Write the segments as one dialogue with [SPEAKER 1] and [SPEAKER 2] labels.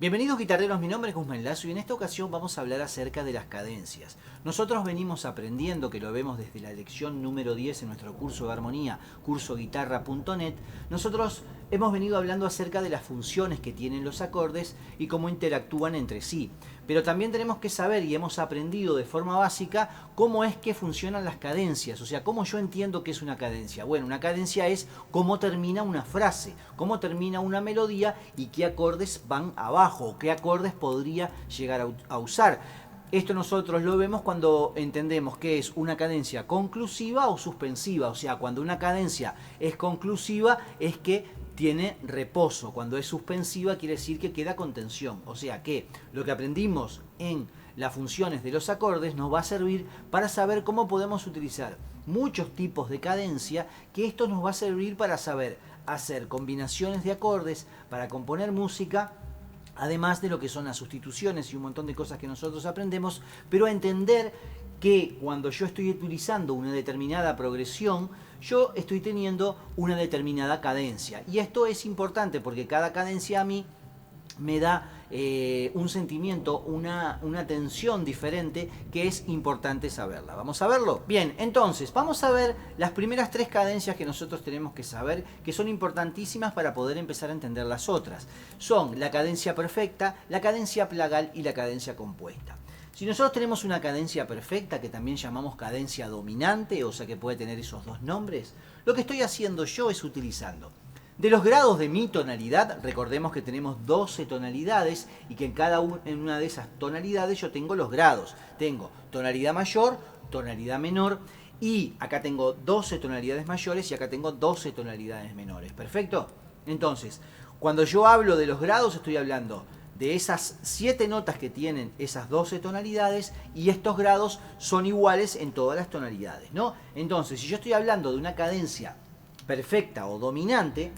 [SPEAKER 1] Bienvenidos guitarreros, mi nombre es Guzmán Lazo y en esta ocasión vamos a hablar acerca de las cadencias. Nosotros venimos aprendiendo, que lo vemos desde la lección número 10 en nuestro curso de armonía, cursoguitarra.net, nosotros hemos venido hablando acerca de las funciones que tienen los acordes y cómo interactúan entre sí. Pero también tenemos que saber, y hemos aprendido de forma básica, cómo es que funcionan las cadencias. O sea, cómo yo entiendo qué es una cadencia. Bueno, una cadencia es cómo termina una frase, cómo termina una melodía y qué acordes van abajo, o qué acordes podría llegar a usar. Esto nosotros lo vemos cuando entendemos que es una cadencia conclusiva o suspensiva. O sea, cuando una cadencia es conclusiva es que tiene reposo. Cuando es suspensiva quiere decir que queda con tensión. O sea que lo que aprendimos en las funciones de los acordes nos va a servir para saber cómo podemos utilizar muchos tipos de cadencia, que esto nos va a servir para saber hacer combinaciones de acordes, para componer música, además de lo que son las sustituciones y un montón de cosas que nosotros aprendemos, pero a entender que cuando yo estoy utilizando una determinada progresión, yo estoy teniendo una determinada cadencia. Y esto es importante porque cada cadencia a mí me da un sentimiento, una tensión diferente que es importante saberla. ¿Vamos a verlo? Bien, entonces vamos a ver las primeras tres cadencias que nosotros tenemos que saber, que son importantísimas para poder empezar a entender las otras. Son la cadencia perfecta, la cadencia plagal y la cadencia compuesta. Si nosotros tenemos una cadencia perfecta, que también llamamos cadencia dominante, o sea que puede tener esos dos nombres, lo que estoy haciendo yo es utilizando de los grados de mi tonalidad. Recordemos que tenemos 12 tonalidades y que en una de esas tonalidades yo tengo los grados. Tengo tonalidad mayor, tonalidad menor, y acá tengo 12 tonalidades mayores y acá tengo 12 tonalidades menores. ¿Perfecto? Entonces, cuando yo hablo de los grados estoy hablando de esas 7 notas que tienen esas 12 tonalidades, y estos grados son iguales en todas las tonalidades, ¿no? Entonces, si yo estoy hablando de una cadencia perfecta o dominante,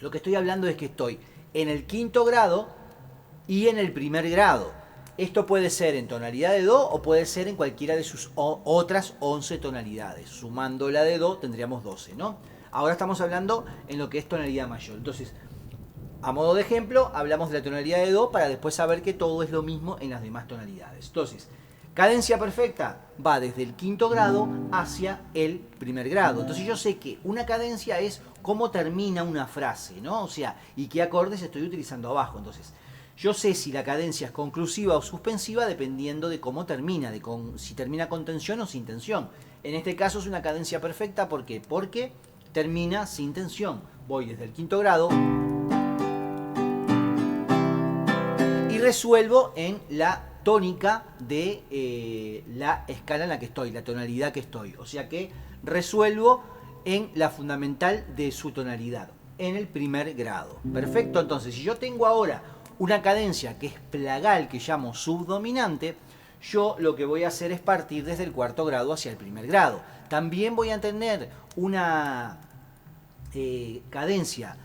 [SPEAKER 1] lo que estoy hablando es que estoy en el quinto grado y en el primer grado. Esto puede ser en tonalidad de Do o puede ser en cualquiera de sus otras 11 tonalidades. Sumando la de Do tendríamos 12, ¿no? Ahora estamos hablando en lo que es tonalidad mayor. Entonces, a modo de ejemplo, hablamos de la tonalidad de Do para después saber que todo es lo mismo en las demás tonalidades. Entonces, cadencia perfecta va desde el quinto grado hacia el primer grado. Entonces yo sé que una cadencia es cómo termina una frase, ¿no? O sea, y qué acordes estoy utilizando abajo. Entonces, yo sé si la cadencia es conclusiva o suspensiva dependiendo de cómo termina, si termina con tensión o sin tensión. En este caso es una cadencia perfecta, ¿por qué? Porque termina sin tensión. Voy desde el quinto grado y resuelvo en la tónica de la escala en la que estoy, la tonalidad que estoy. O sea que resuelvo en la fundamental de su tonalidad, en el primer grado. Perfecto, entonces si yo tengo ahora una cadencia que es plagal, que llamo subdominante, yo lo que voy a hacer es partir desde el cuarto grado hacia el primer grado. También voy a tener una cadencia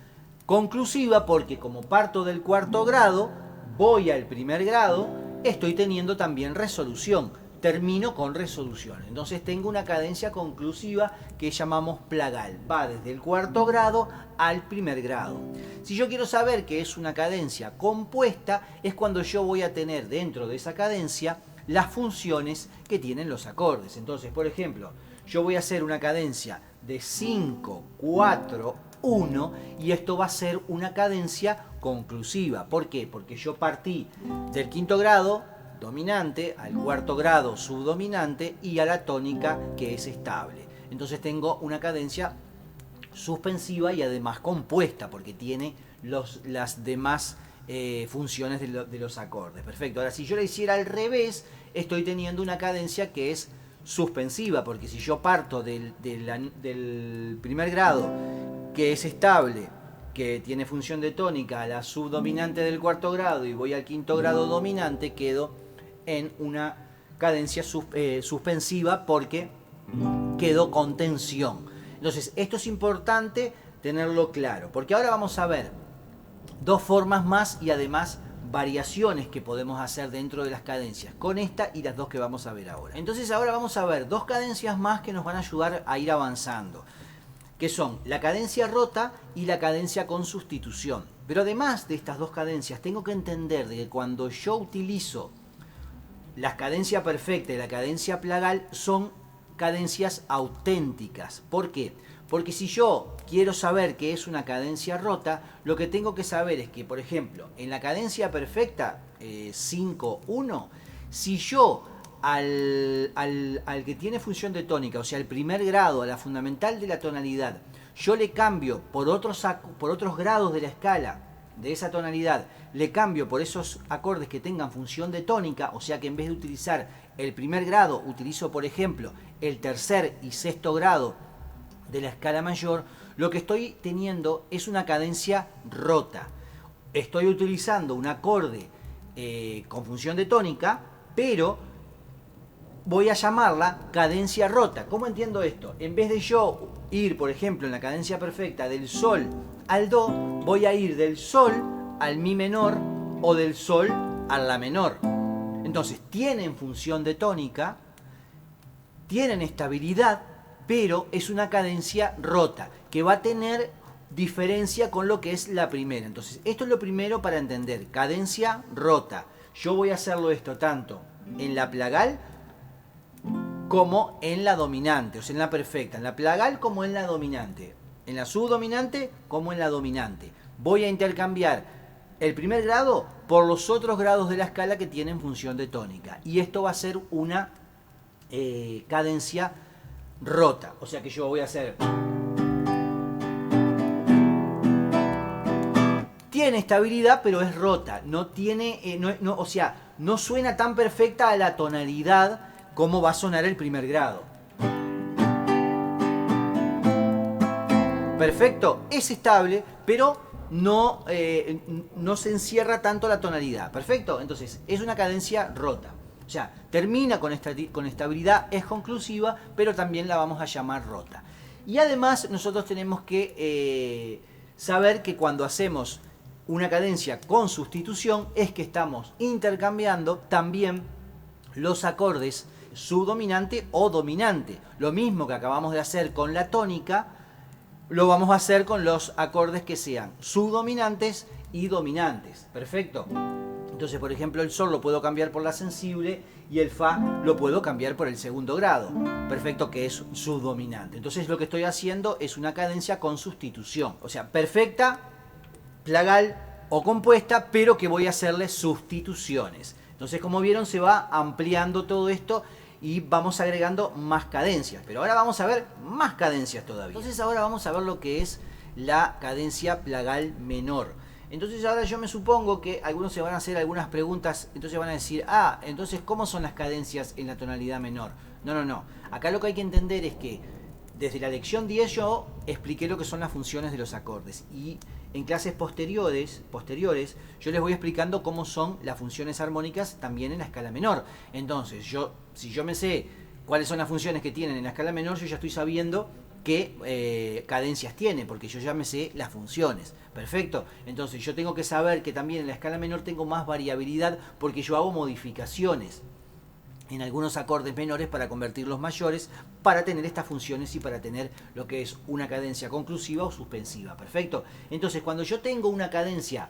[SPEAKER 1] conclusiva porque como parto del cuarto grado, voy al primer grado, estoy teniendo también resolución. Termino con resolución. Entonces tengo una cadencia conclusiva que llamamos plagal. Va desde el cuarto grado al primer grado. Si yo quiero saber qué es una cadencia compuesta, es cuando yo voy a tener dentro de esa cadencia las funciones que tienen los acordes. Entonces, por ejemplo, yo voy a hacer una cadencia de 5, 4, 1 y esto va a ser una cadencia conclusiva. ¿Por qué? Porque yo partí del quinto grado dominante al cuarto grado subdominante y a la tónica que es estable. Entonces tengo una cadencia suspensiva y además compuesta porque tiene las demás funciones de los acordes. Perfecto. Ahora si yo la hiciera al revés, estoy teniendo una cadencia que es suspensiva, porque si yo parto del primer grado, que es estable, que tiene función de tónica, a la subdominante del cuarto grado y voy al quinto grado dominante, quedo en una cadencia suspensiva porque quedo con tensión. Entonces esto es importante tenerlo claro, porque ahora vamos a ver dos formas más y además variaciones que podemos hacer dentro de las cadencias, con esta y las dos que vamos a ver ahora. Entonces ahora vamos a ver dos cadencias más que nos van a ayudar a ir avanzando, que son la cadencia rota y la cadencia con sustitución. Pero además de estas dos cadencias, tengo que entender de que cuando yo utilizo la cadencia perfecta y la cadencia plagal son cadencias auténticas. ¿Por qué? Porque si yo quiero saber qué es una cadencia rota, lo que tengo que saber es que, por ejemplo, en la cadencia perfecta 5-1, si yo al que tiene función de tónica, o sea, el primer grado, a la fundamental de la tonalidad, yo le cambio por otros grados de la escala de esa tonalidad, le cambio por esos acordes que tengan función de tónica, o sea que en vez de utilizar el primer grado, utilizo por ejemplo el tercer y sexto grado de la escala mayor, lo que estoy teniendo es una cadencia rota. Estoy utilizando un acorde con función de tónica, pero voy a llamarla cadencia rota. ¿Cómo entiendo esto? En vez de yo ir, por ejemplo, en la cadencia perfecta del sol al do, voy a ir del sol al mi menor o del sol a la menor. Entonces, tienen función de tónica, tienen estabilidad, pero es una cadencia rota, que va a tener diferencia con lo que es la primera. Entonces, esto es lo primero para entender, cadencia rota. Yo voy a hacerlo esto tanto en la plagal como en la dominante, o sea, en la perfecta, en la plagal como en la dominante, en la subdominante como en la dominante. Voy a intercambiar el primer grado por los otros grados de la escala que tienen función de tónica. Y esto va a ser una cadencia rota. O sea que yo voy a hacer... Tiene estabilidad, pero es rota. No tiene... o sea, no suena tan perfecta a la tonalidad como va a sonar el primer grado. Perfecto, es estable, pero no se encierra tanto la tonalidad. Perfecto, entonces es una cadencia rota. O sea, termina con estabilidad, es conclusiva, pero también la vamos a llamar rota. Y además nosotros tenemos que saber que cuando hacemos una cadencia con sustitución es que estamos intercambiando también los acordes subdominante o dominante. Lo mismo que acabamos de hacer con la tónica, lo vamos a hacer con los acordes que sean subdominantes y dominantes. Perfecto. Entonces, por ejemplo, el sol lo puedo cambiar por la sensible y el fa lo puedo cambiar por el segundo grado. Perfecto, que es subdominante. Entonces, lo que estoy haciendo es una cadencia con sustitución. O sea, perfecta, plagal o compuesta, pero que voy a hacerle sustituciones. Entonces, como vieron, se va ampliando todo esto y vamos agregando más cadencias. Pero ahora vamos a ver más cadencias todavía. Entonces, ahora vamos a ver lo que es la cadencia plagal menor. Entonces ahora yo me supongo que algunos se van a hacer algunas preguntas, entonces van a decir, entonces ¿cómo son las cadencias en la tonalidad menor? No. Acá lo que hay que entender es que desde la lección 10 yo expliqué lo que son las funciones de los acordes y en clases posteriores yo les voy explicando cómo son las funciones armónicas también en la escala menor. Entonces si yo me sé cuáles son las funciones que tienen en la escala menor, yo ya estoy sabiendo qué cadencias tiene, porque yo ya me sé las funciones. Perfecto. Entonces yo tengo que saber que también en la escala menor tengo más variabilidad porque yo hago modificaciones en algunos acordes menores para convertirlos mayores, para tener estas funciones y para tener lo que es una cadencia conclusiva o suspensiva. Perfecto. Entonces cuando yo tengo una cadencia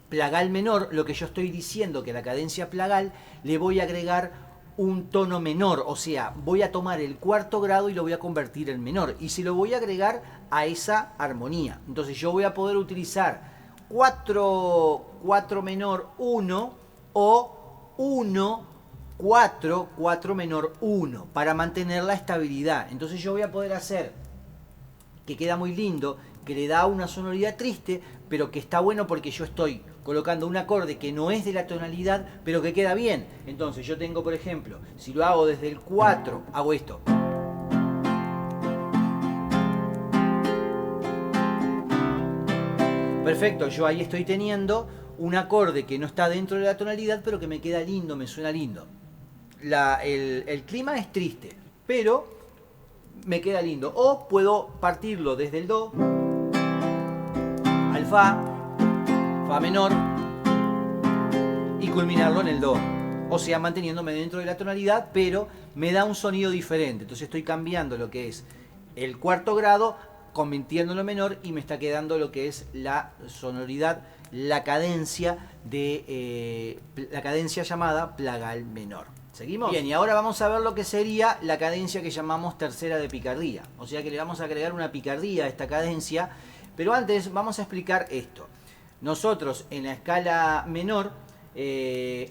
[SPEAKER 1] plagal menor, lo que yo estoy diciendo que a la cadencia plagal le voy a agregar un tono menor, o sea, voy a tomar el cuarto grado y lo voy a convertir en menor y se lo voy a agregar a esa armonía. Entonces yo voy a poder utilizar 4 menor 1 o 1 4 menor 1 para mantener la estabilidad. Entonces yo voy a poder hacer, que queda muy lindo, que le da una sonoridad triste, pero que está bueno porque yo estoy colocando un acorde que no es de la tonalidad, pero que queda bien. Entonces yo tengo, por ejemplo, si lo hago desde el 4, hago esto. Perfecto, yo ahí estoy teniendo un acorde que no está dentro de la tonalidad, pero que me queda lindo, me suena lindo. El clima es triste, pero me queda lindo. O puedo partirlo desde el do al fa menor y culminarlo en el do. O sea, manteniéndome dentro de la tonalidad, pero me da un sonido diferente. Entonces estoy cambiando lo que es el cuarto grado convirtiéndolo en menor y me está quedando lo que es la sonoridad, la cadencia la cadencia llamada plagal menor. ¿Seguimos? Bien, y ahora vamos a ver lo que sería la cadencia que llamamos tercera de picardía. O sea que le vamos a agregar una picardía a esta cadencia, pero antes vamos a explicar esto. Nosotros en la escala menor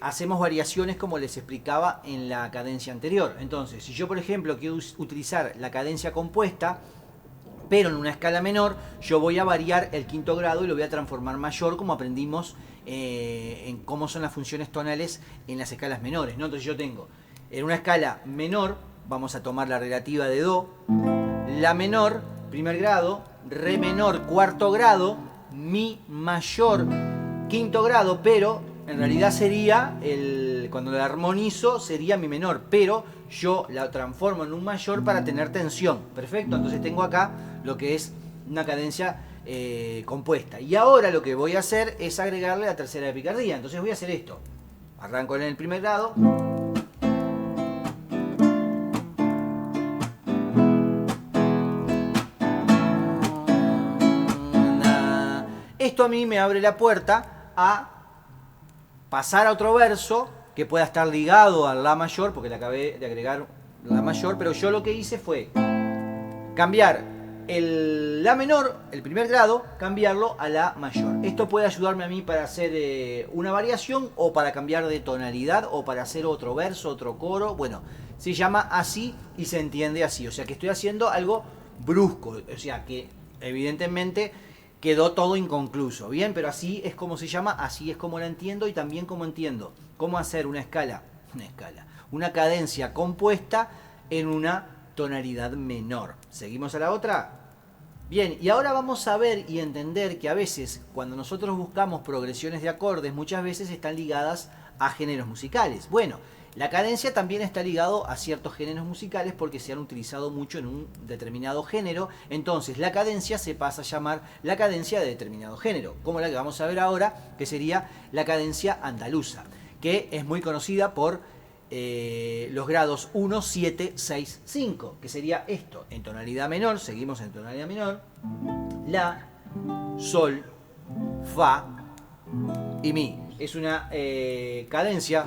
[SPEAKER 1] hacemos variaciones como les explicaba en la cadencia anterior. Entonces, si yo por ejemplo quiero utilizar la cadencia compuesta, pero en una escala menor, yo voy a variar el quinto grado y lo voy a transformar mayor, como aprendimos en cómo son las funciones tonales en las escalas menores, ¿no? Entonces yo tengo, en una escala menor, vamos a tomar la relativa de Do, La menor, primer grado, Re menor, cuarto grado, Mi mayor, quinto grado, pero en realidad sería, cuando la armonizo, sería Mi menor, pero yo la transformo en un mayor para tener tensión. Perfecto, entonces tengo acá lo que es una cadencia compuesta. Y ahora lo que voy a hacer es agregarle la tercera de picardía. Entonces voy a hacer esto. Arranco en el primer grado. Esto a mí me abre la puerta a pasar a otro verso que pueda estar ligado al La mayor, porque le acabé de agregar La mayor, pero yo lo que hice fue cambiar el La menor, el primer grado, cambiarlo a La mayor. Esto puede ayudarme a mí para hacer una variación o para cambiar de tonalidad o para hacer otro verso, otro coro. Bueno, se llama así y se entiende así. O sea que estoy haciendo algo brusco, o sea que evidentemente quedó todo inconcluso, ¿bien? Pero así es como se llama, así es como la entiendo y también como entiendo cómo hacer una cadencia compuesta en una tonalidad menor. ¿Seguimos a la otra? Bien, y ahora vamos a ver y entender que a veces cuando nosotros buscamos progresiones de acordes, muchas veces están ligadas a géneros musicales. Bueno, la cadencia también está ligado a ciertos géneros musicales porque se han utilizado mucho en un determinado género. Entonces la cadencia se pasa a llamar la cadencia de determinado género, como la que vamos a ver ahora, que sería la cadencia andaluza, que es muy conocida por los grados 1, 7, 6, 5, que sería esto, en tonalidad menor, seguimos en tonalidad menor, La, Sol, Fa y Mi. Es una cadencia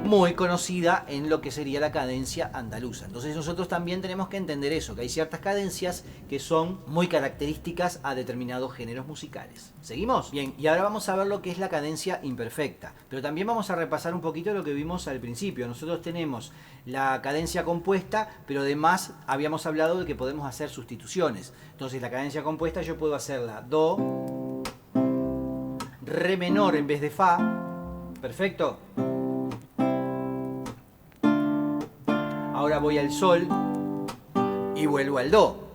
[SPEAKER 1] muy conocida en lo que sería la cadencia andaluza. Entonces nosotros también tenemos que entender eso, que hay ciertas cadencias que son muy características a determinados géneros musicales. ¿Seguimos? Bien, y ahora vamos a ver lo que es la cadencia imperfecta, pero también vamos a repasar un poquito lo que vimos al principio. Nosotros tenemos la cadencia compuesta, pero además habíamos hablado de que podemos hacer sustituciones. Entonces la cadencia compuesta yo puedo hacerla Do, Re menor en vez de Fa, perfecto. Ahora voy al Sol y vuelvo al Do.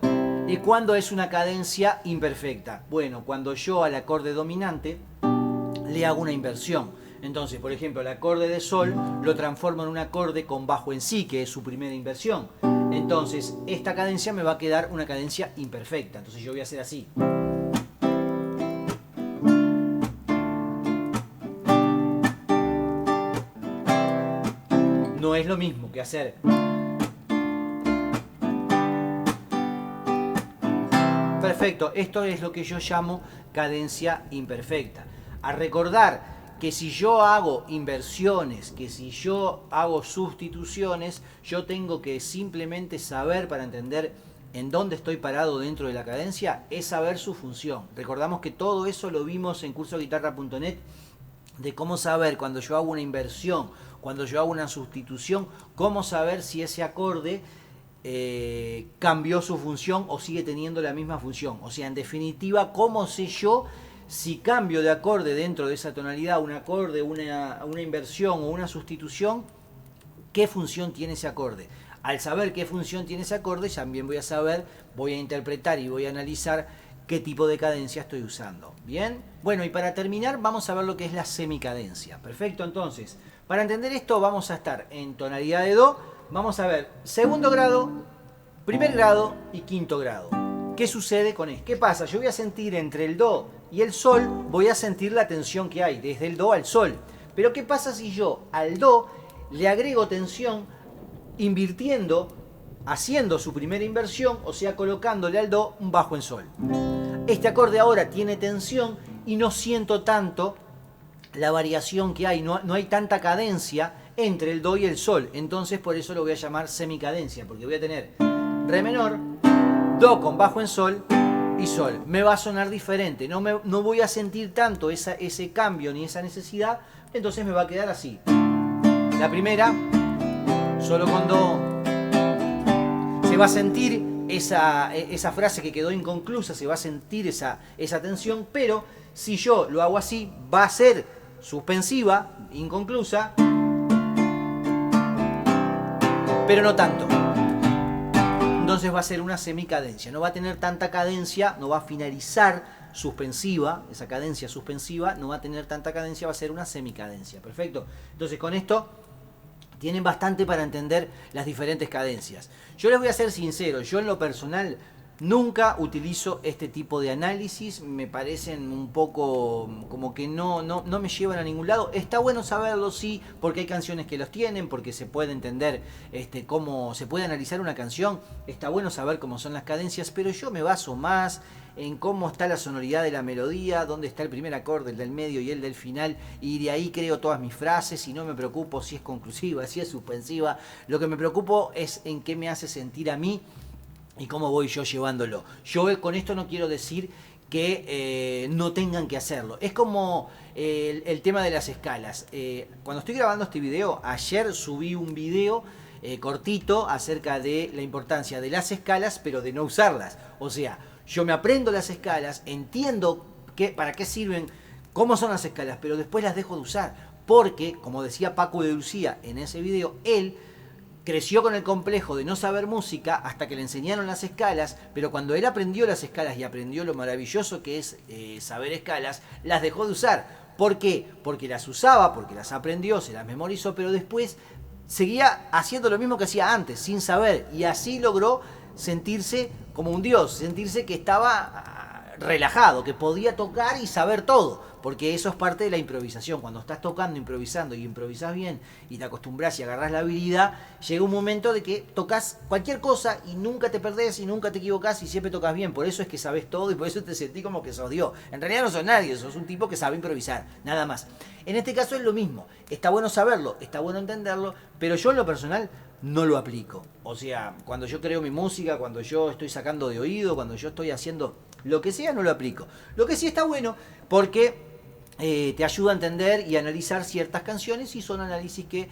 [SPEAKER 1] ¿Y cuándo es una cadencia imperfecta? Bueno, cuando yo al acorde dominante le hago una inversión. Entonces, por ejemplo, el acorde de Sol lo transformo en un acorde con bajo en Si, que es su primera inversión. Entonces, esta cadencia me va a quedar una cadencia imperfecta. Entonces yo voy a hacer así. No es lo mismo que hacer perfecto. Esto es lo que yo llamo cadencia imperfecta. A recordar que si yo hago inversiones, que si yo hago sustituciones, yo tengo que simplemente saber, para entender en dónde estoy parado dentro de la cadencia, es saber su función. Recordamos que todo eso lo vimos en cursoguitarra.net, de cómo saber cuando yo hago una inversión, cuando yo hago una sustitución, cómo saber si ese acorde cambió su función o sigue teniendo la misma función. O sea, en definitiva, ¿cómo sé yo si cambio de acorde dentro de esa tonalidad, un acorde, una inversión o una sustitución, qué función tiene ese acorde? Al saber qué función tiene ese acorde, también voy a saber, voy a interpretar y voy a analizar qué tipo de cadencia estoy usando. ¿Bien? Bueno, y para terminar vamos a ver lo que es la semicadencia. Perfecto, entonces, para entender esto vamos a estar en tonalidad de Do. Vamos a ver segundo grado, primer grado y quinto grado. ¿Qué sucede con esto? ¿Qué pasa? Yo voy a sentir entre el Do y el Sol, voy a sentir la tensión que hay desde el Do al Sol. Pero ¿qué pasa si yo al do le agrego tensión invirtiendo, haciendo su primera inversión, o sea, colocándole al do un bajo en sol? Este acorde ahora tiene tensión y no siento tanto la variación que hay, no hay tanta cadencia entre el do y el sol. Entonces por eso lo voy a llamar semicadencia, porque voy a tener re menor, do con bajo en sol y sol. Me va a sonar diferente, no voy a sentir tanto ese cambio ni esa necesidad, entonces me va a quedar así. La primera, solo con do, se va a sentir esa frase que quedó inconclusa, se va a sentir esa tensión, pero si yo lo hago así, va a ser suspensiva, inconclusa, pero no tanto. Entonces va a ser una semicadencia, no va a tener tanta cadencia, no va a finalizar suspensiva, esa cadencia suspensiva no va a tener tanta cadencia, va a ser una semicadencia. Perfecto. Entonces con esto tienen bastante para entender las diferentes cadencias. Yo les voy a ser sincero, yo en lo personal nunca utilizo este tipo de análisis, me parecen un poco como que no me llevan a ningún lado. Está bueno saberlo, sí, porque hay canciones que los tienen, porque se puede entender cómo se puede analizar una canción. Está bueno saber cómo son las cadencias, pero yo me baso más en cómo está la sonoridad de la melodía, dónde está el primer acorde, el del medio y el del final, y de ahí creo todas mis frases y no me preocupo si es conclusiva, si es suspensiva. Lo que me preocupo es en qué me hace sentir a mí y cómo voy yo llevándolo. Yo con esto no quiero decir que no tengan que hacerlo. Es como el tema de las escalas. Cuando estoy grabando este video, ayer subí un video cortito acerca de la importancia de las escalas, pero de no usarlas. O sea, yo me aprendo las escalas, entiendo para qué sirven, cómo son las escalas, pero después las dejo de usar. Porque, como decía Paco de Lucía en ese video, él creció con el complejo de no saber música hasta que le enseñaron las escalas, pero cuando él aprendió las escalas y aprendió lo maravilloso que es saber escalas, las dejó de usar. ¿Por qué? Porque las usaba, porque las aprendió, se las memorizó, pero después seguía haciendo lo mismo que hacía antes, sin saber, y así logró sentirse como un dios, sentirse que estaba relajado, que podía tocar y saber todo, porque eso es parte de la improvisación. Cuando estás tocando, improvisando y improvisás bien y te acostumbras y agarrás la habilidad, llega un momento de que tocas cualquier cosa y nunca te perdés y nunca te equivocás y siempre tocas bien. Por eso es que sabes todo y por eso te sentí como que sos Dios. En realidad no sos nadie, sos un tipo que sabe improvisar, nada más. En este caso es lo mismo, está bueno saberlo, está bueno entenderlo, pero yo en lo personal no lo aplico. O sea, cuando yo creo mi música, cuando yo estoy sacando de oído, cuando yo estoy haciendo lo que sea, no lo aplico. Lo que sí está bueno porque te ayuda a entender y analizar ciertas canciones y son análisis que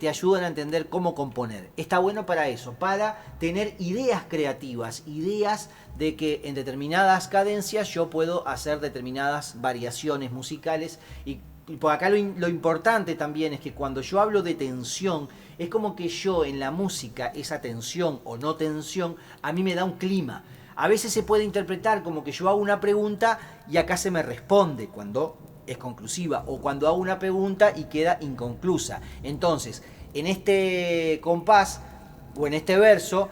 [SPEAKER 1] te ayudan a entender cómo componer. Está bueno para eso, para tener ideas creativas, ideas de que en determinadas cadencias yo puedo hacer determinadas variaciones musicales y por acá lo importante también es que cuando yo hablo de tensión, es como que yo en la música, esa tensión o no tensión, a mí me da un clima. A veces se puede interpretar como que yo hago una pregunta y acá se me responde cuando es conclusiva, o cuando hago una pregunta y queda inconclusa. Entonces, en este compás o en este verso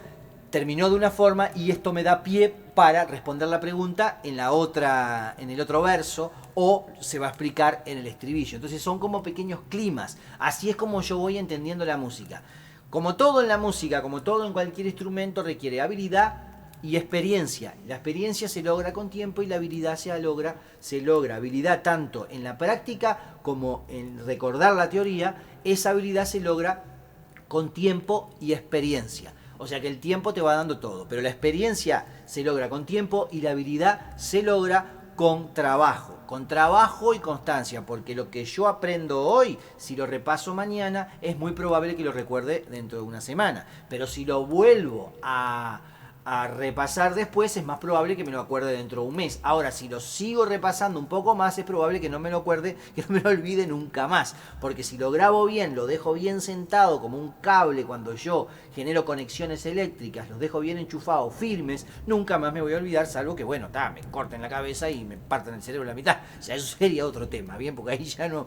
[SPEAKER 1] terminó de una forma y esto me da pie para responder la pregunta en el otro verso, o se va a explicar en el estribillo. Entonces son como pequeños climas. Así es como yo voy entendiendo la música. Como todo en la música, como todo en cualquier instrumento, requiere habilidad y experiencia. La experiencia se logra con tiempo y la habilidad se logra habilidad tanto en la práctica como en recordar la teoría. Esa habilidad se logra con tiempo y experiencia. O sea que el tiempo te va dando todo, pero la experiencia se logra con tiempo y la habilidad se logra con trabajo y constancia, porque lo que yo aprendo hoy, si lo repaso mañana, es muy probable que lo recuerde dentro de una semana, pero si lo vuelvo a repasar después, es más probable que me lo acuerde dentro de un mes. Ahora, si lo sigo repasando un poco más, es probable que no me lo acuerde, que no me lo olvide nunca más. Porque si lo grabo bien, lo dejo bien sentado como un cable cuando yo genero conexiones eléctricas, los dejo bien enchufados, firmes, nunca más me voy a olvidar, salvo que, bueno, me corten la cabeza y me partan el cerebro a la mitad. O sea, eso sería otro tema, ¿bien? Porque ahí ya no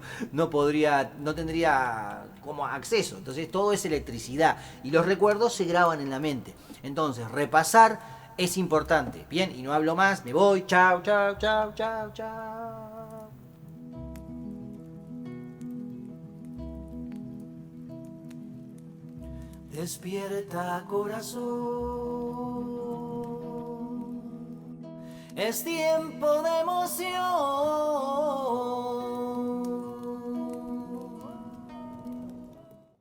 [SPEAKER 1] tendría como acceso. Entonces, todo es electricidad y los recuerdos se graban en la mente. Entonces, repasar es importante. Bien, y no hablo más, me voy. Chao, chao, chao, chao, chao. Despierta, corazón. Es tiempo de emoción.